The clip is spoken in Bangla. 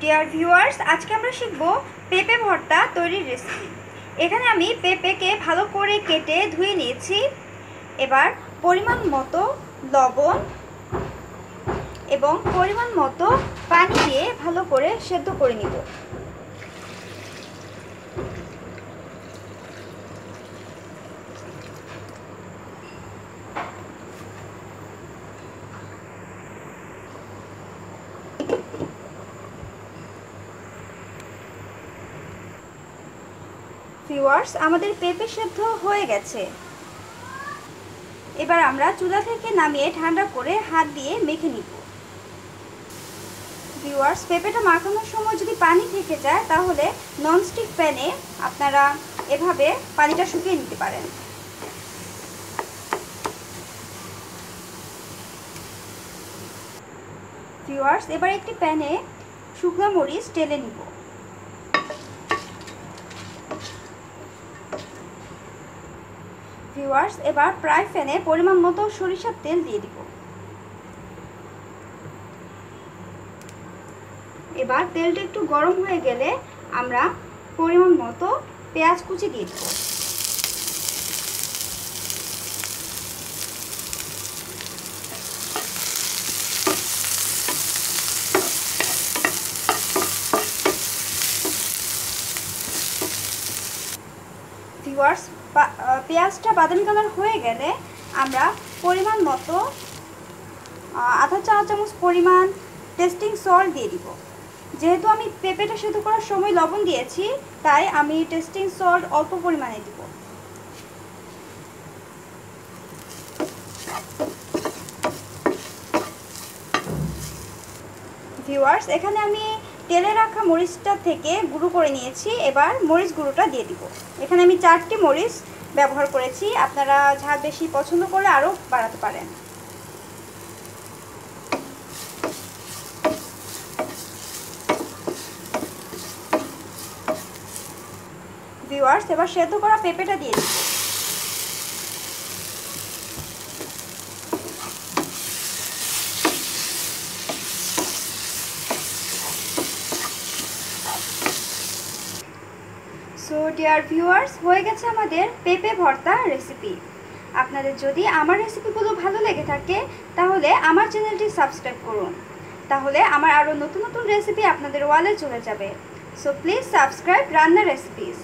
ডিয়ার ভিউয়ার্স, আজকে আমরা শিখব পেঁপে ভর্তা তৈরির রেসিপি। এখানে আমি পেঁপেকে ভালো করে কেটে ধুয়ে নিয়েছি। এবার পরিমাণ মতো লবণ এবং পরিমাণ মতো পানি দিয়ে ভালো করে সেদ্ধ করে নিব। ভিউয়ার্স, আমাদের পেঁপে সেদ্ধ হয়ে গেছে। এবার আমরা চুলা থেকে নামিয়ে ঠান্ডা করে হাত দিয়ে মেখে নিব। ভিউয়ার্স, পেঁপেটা মাখানোর সময় যদি পানি থেকে যায় তাহলে ননস্টিক প্যানে আপনারা এভাবে পানিটা শুকিয়ে নিতে পারেন। ভিউয়ার্স, এবার একটি প্যানে শুকনো মরিচ টেলে নিব। ভিউয়ার্স, এবার ফ্রাই প্যানে পরিমাণ মতো সরিষার তেল দিয়ে দিব। এবার তেলটা একটু গরম হয়ে গেলে আমরা পরিমাণ মতো পেঁয়াজ কুচি দিয়ে দেব। ভিউয়ার্স, পেঁয়াজটা বাদামি কালার হয়ে গেলে আমরা পরিমাণ মতো আধা চা চামচ পরিমাণ টেস্টিং সল্ট দিয়ে দিব। যেহেতু আমি পেঁপেটা সেদ্ধ করার সময় লবণ দিয়েছি, তাই আমি টেস্টিং সল্ট অল্প পরিমাণে দিব। ভিউয়ার্স, এখানে আমি তেলে রাখা মরিচটা থেকে গুঁড়ো করে নিয়েছি। এবার মরিচ গুঁড়োটা দিয়ে দিব। এখানে আমি 4টি মরিচ ব্যবহার করেছি, আপনারা ঝাল বেশি পছন্দ করলে আরও বাড়াতে পারেন। ভিউয়ার্স, এবার সেদ্ধ করা পেঁপেটা দিয়ে দিব। সো ডিয়ার ভিউয়ার্স, হয়ে গেছে আমাদের পেঁপে ভর্তা রেসিপি। আপনাদের যদি আমার রেসিপিগুলো ভালো লেগে থাকে তাহলে আমার চ্যানেলটি সাবস্ক্রাইব করুন, তাহলে আমার আরও নতুন নতুন রেসিপি আপনাদের ওয়ালে চলে যাবে। সো প্লিজ সাবস্ক্রাইব রান্না রেসিপিস।